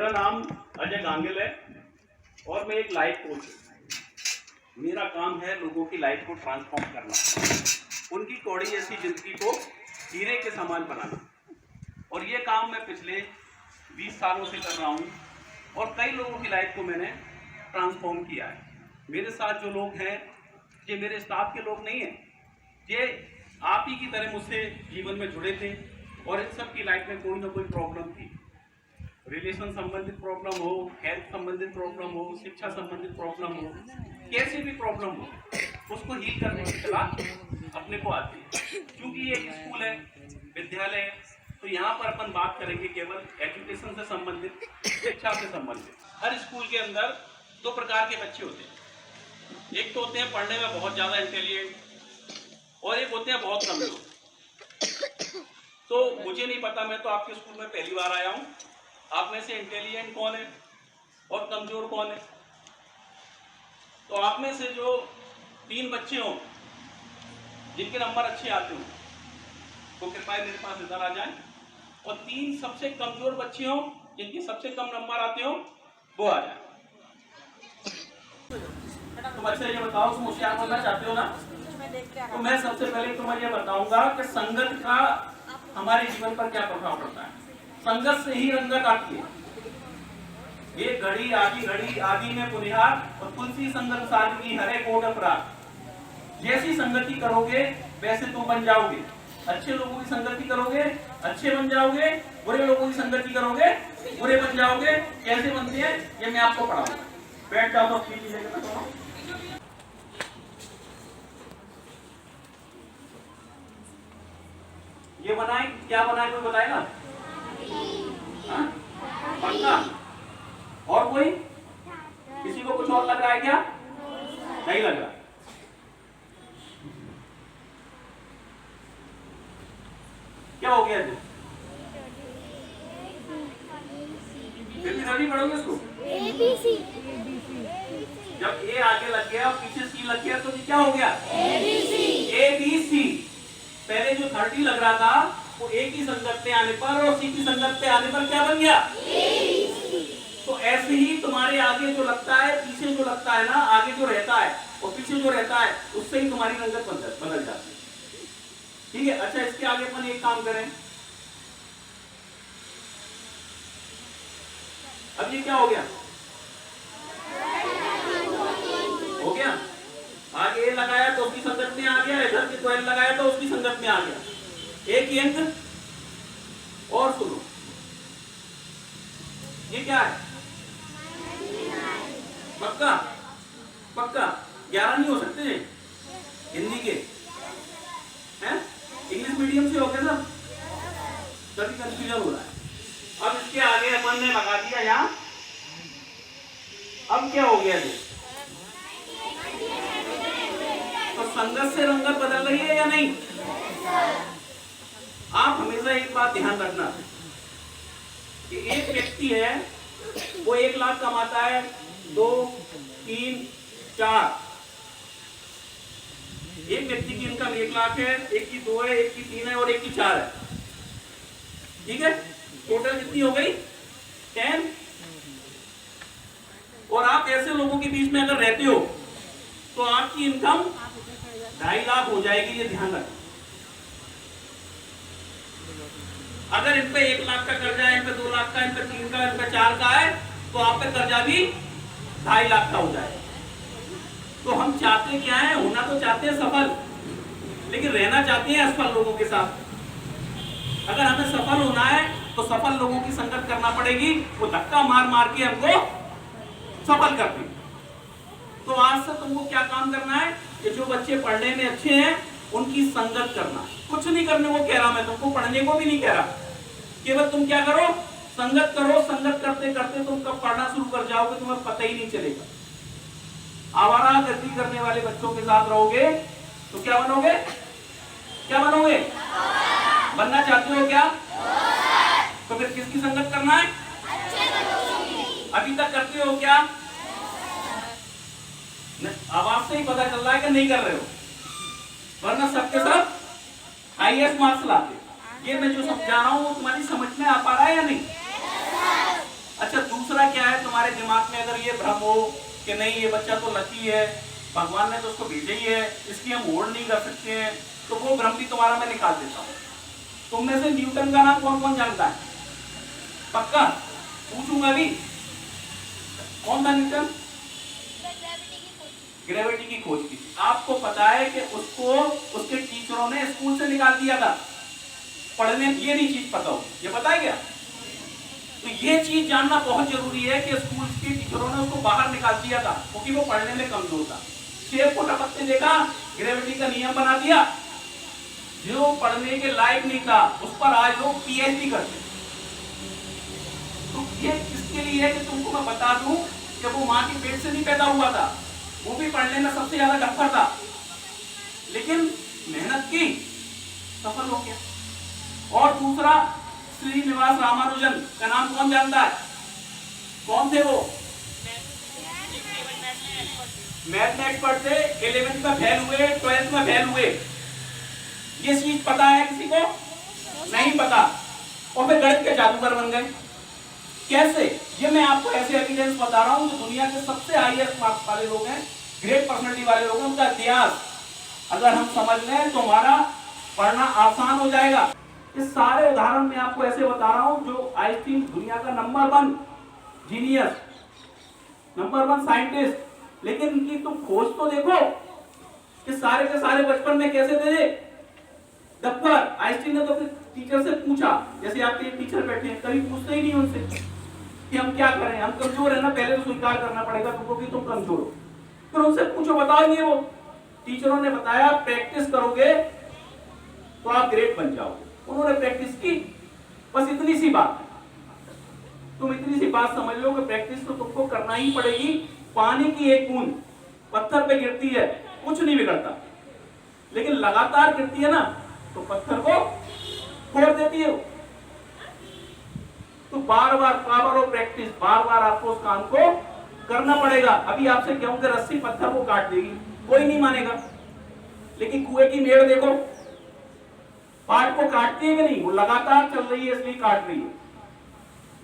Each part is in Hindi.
मेरा नाम अजय गांगल है और मैं एक लाइफ कोच हूँ। मेरा काम है लोगों की लाइफ को ट्रांसफॉर्म करना, उनकी कौड़ी जैसी जिंदगी को हीरे के समान बनाना। और ये काम मैं पिछले 20 सालों से कर रहा हूँ और कई लोगों की लाइफ को मैंने ट्रांसफॉर्म किया है। मेरे साथ जो लोग हैं ये मेरे स्टाफ के लोग नहीं हैं, ये आप ही की तरह मुझसे जीवन में जुड़े थे और इन सब की लाइफ में कोई ना कोई प्रॉब्लम थी। रिलेशन संबंधित प्रॉब्लम हो, हेल्थ संबंधित प्रॉब्लम हो, शिक्षा संबंधित प्रॉब्लम हो, कैसी भी प्रॉब्लम हो, उसको हील करने की कला अपने को आती है। क्योंकि ये एक स्कूल है, विद्यालय है, तो यहाँ पर अपन बात करेंगे केवल एजुकेशन से संबंधित, शिक्षा से संबंधित। हर स्कूल के अंदर दो प्रकार के बच्चे होते हैं। एक तो होते हैं पढ़ने में बहुत ज़्यादा इंटेलिजेंट और एक होते हैं बहुत कमजोर। तो मुझे नहीं पता, मैं तो आपके स्कूल में पहली बार आया हूँ। आप में से इंटेलिजेंट कौन है और कमजोर कौन है? तो आप में से जो 3 बच्चे हों जिनके नंबर अच्छे आते हों तो कृपया मेरे पास इधर आ जाएं, और 3 सबसे कमजोर बच्चे हों जिनके सबसे कम नंबर आते हो वो आ जाए। तो बच्चे ये बताओ, तुम होशियार बनना चाहते हो ना? तो मैं सबसे पहले तुम्हें ये बताऊंगा कि संगत का हमारे जीवन पर क्या प्रभाव पड़ता है। संगत से ही रंगत आती है। ये घड़ी आदि में पुनिहार और तुलसी संगत सादगी हरे कोट अपराध। जैसी संगति करोगे वैसे तुम बन जाओगे। अच्छे लोगों की संगति करोगे अच्छे बन जाओगे, बुरे लोगों की संगति करोगे बुरे बन जाओगे। कैसे बनते हैं ये मैं आपको पढ़ाऊंगा। बैठ जाओ तो अपनी चीजें बताओ। ये बनाए क्या बनाए कोई बताएगा? पक्का? और कोई? किसी को कुछ और लग रहा है क्या? नहीं लग रहा। क्या हो गया? फिर पढ़ोगे इसको? ABC। जब ए आगे लग गया और पीछे सी लग गया तो क्या हो गया? ABC। पहले जो 30 लग रहा था वो ए की संगत पे आने पर और सी की संगत पे आने पर क्या बन गया? तो ऐसे ही तुम्हारे आगे जो लगता है, पीछे जो लगता है ना, आगे जो रहता है और पीछे जो रहता है, उससे ही तुम्हारी रंगत बदल जाती है। ठीक है? अच्छा, इसके आगे अपन एक काम करें। अब ये क्या हो गया? हो गया। आगे ए लगाया तो उसकी संगत में आ गया, इधर के 12 लगाया तो उसकी संगत में आ गया। एक ही अंक। और सुनो, ये क्या है? पक्का? पक्का 11 नहीं हो सकते हिंदी के? हैं? इंग्लिश मीडियम से हो गया सब? तभी कंफ्यूजन हो रहा है। अब इसके आगे अपन ने लगा दिया यहाँ। अब क्या हो गया ये? तो संगत से रंगत बदल रही है या नहीं? आप हमेशा एक बात ध्यान रखना कि एक व्यक्ति है वो 1 लाख कमाता है, 2, 3, 4। एक व्यक्ति की इनकम 1 लाख है, एक की 2 है, एक की 3 है और एक की 4 है। ठीक है? टोटल कितनी हो गई? 10। और आप ऐसे लोगों के बीच में अगर रहते हो तो आपकी इनकम 2.5 लाख हो जाएगी, ये ध्यान रखना। अगर इन पे 1 लाख का कर्जा है, इन पे 2 लाख का, इन पे 3 का, इन पे 4 का है, तो आप पे कर्जा भी 2.5 लाख का हो जाए। तो हम चाहते क्या है? होना तो चाहते हैं सफल, लेकिन रहना चाहते हैं असफल लोगों के साथ। अगर हमें सफल होना है तो सफल लोगों की संगत करना पड़ेगी। वो धक्का मार मार के हमको सफल करते। तो आज से तुमको क्या काम करना है कि जो बच्चे पढ़ने में अच्छे हैं उनकी संगत करना। कुछ नहीं करने को कह रहा मैं, तुमको पढ़ने को भी नहीं कह रहा। केवल तुम क्या करो? संगत करो। संगत करते करते तुम कब पढ़ना शुरू कर जाओगे तुम्हें पता ही नहीं चलेगा। आवारागर्दी करने वाले बच्चों के साथ रहोगे तो क्या बनोगे? क्या बनोगे? बनना चाहते हो क्या? तो फिर किसकी संगत करना है? अभी तक करते हो क्या? आवाज से ही पता चल रहा है कि नहीं कर रहे हो, वरना सबके सब हाईएस्ट मार्क्स लाते। ये मैं जो समझा रहा हूँ वो तुम्हारी समझ में आ पा रहा है या नहीं? अच्छा, दूसरा क्या है, तुम्हारे दिमाग में अगर ये भ्रम हो कि नहीं ये बच्चा तो लकी है, भगवान ने तो उसको भेजा ही है, इसकी हम होड़ नहीं कर सकते हैं, तो वो भ्रम भी तुम्हारा मैं निकाल देता हूँ। तुम में से न्यूटन का नाम कौन कौन जानता है? पक्का पूछूंगा अभी, कौन था न्यूटन? ग्रेविटी की खोज की थी। आपको पता है कि उसको उसके टीचरों ने स्कूल से निकाल दिया था पढ़ने, ये नहीं चीज पता हो, ये पता है क्या? तो ये चीज जानना बहुत जरूरी है कि स्कूल के टीचरों ने उसको बाहर निकाल दिया था क्योंकि वो पढ़ने में कमजोर था। शेर को टपकते देखा, ग्रेविटी का नियम बना दिया, जो पढ़ने के लायक नहीं था उस पर आज लोग पीएचडी करते। तो ये किसके लिए है कि तुमको मैं बता दूं कि वो मां के पेट से नहीं पैदा हुआ था, वो भी पढ़ने में सबसे ज्यादा डफर था, लेकिन मेहनत की, सफल हो गया। और दूसरा, श्रीनिवास रामानुजन का नाम कौन जानता है? कौन थे वो? मैथ में एक्सपर्ट थे, 11th में फेल हुए, 12th में फेल हुए। ये चीज पता है किसी को? नहीं पता, और फिर गणित के जादूगर बन गए। कैसे? ये मैं आपको ऐसे एविडेंस बता रहा हूं जो दुनिया के सबसे हाईएस्ट मार्क्स वाले लोग हैं, ग्रेट पर्सनालिटी वाले लोग हैं, उनका इतिहास अगर हम समझ लें तो हमारा पढ़ना आसान हो जाएगा। इस सारे उदाहरण में आपको ऐसे बता रहा हूं जो आइंस्टीन दुनिया का नंबर 1 जीनियस, नंबर 1 साइंटिस्ट, लेकिन इनकी तुम खोज तो देखो कि सारे के सारे बचपन में कैसे थे डफर। आइंस्टीन ने तो अपने टीचर से पूछा, जैसे आपके टीचर बैठे हैं, कभी पूछते ही नहीं उनसे कि हम क्या करें, हम कमजोर है ना, पहले तो स्वीकार करना पड़ेगा तुमको कि तुम कमजोर हो, फिर उनसे पूछो, बताओगे? वो टीचरों ने बताया प्रैक्टिस करोगे तो आप ग्रेट बन जाओगे। उन्होंने प्रैक्टिस की, बस इतनी सी बात है, तुम इतनी सी बात समझ लो कि प्रैक्टिस तो तुमको करना ही पड़ेगी। पानी की एक बूंद पत्थर पे गिरती है, कुछ नहीं बिगड़ता, लेकिन लगातार गिरती है ना तो पत्थर को फोड़ देती है। तो बार बार पावर ऑफ प्रैक्टिस, बार बार आपको उस काम को करना पड़ेगा। अभी आपसे कहूं कि रस्सी पत्थर को काट देगी, कोई नहीं मानेगा, लेकिन कुएं की मेड़ देखो, पाट को काटती है कि नहीं? वो लगातार चल रही है इसलिए काट रही है।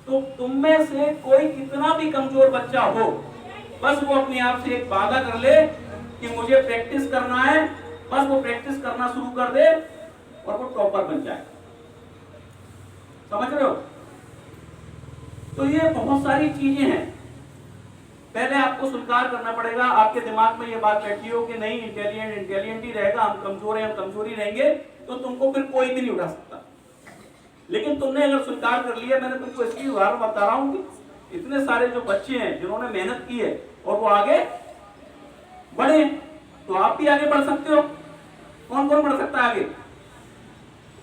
तो तुम में से कोई कितना भी कमजोर बच्चा हो, बस वो अपने आप से एक वादा कर ले कि मुझे प्रैक्टिस करना है, बस वो प्रैक्टिस करना शुरू कर दे और वो टॉपर बन जाए। समझ रहे हो? तो ये बहुत सारी चीजें हैं, पहले आपको स्वीकार करना पड़ेगा। आपके दिमाग में ये बात बैठी हो कि नहीं इंटेलिजेंट इंटेलिजेंट ही रहेगा, हम कमजोर हैं हम कमजोर ही रहेंगे, तो तुमको फिर कोई भी नहीं उठा सकता। लेकिन तुमने अगर स्वीकार कर लिया, मैंने तुमको इसकी उदाहरण बता रहा हूं कि इतने सारे जो बच्चे हैं जिन्होंने मेहनत की है और वो आगे बढ़े, तो आप भी आगे बढ़ सकते हो। कौन कौन बढ़ सकता है आगे?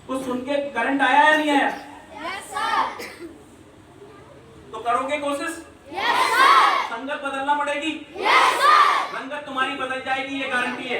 तो सुन के करंट आया या नहीं आया? Yes sir. तो करोगे कोशिश? Yes sir. संगत बदलना पड़ेगी? Yes sir. संगत तुम्हारी बदल जाएगी, ये गारंटी है।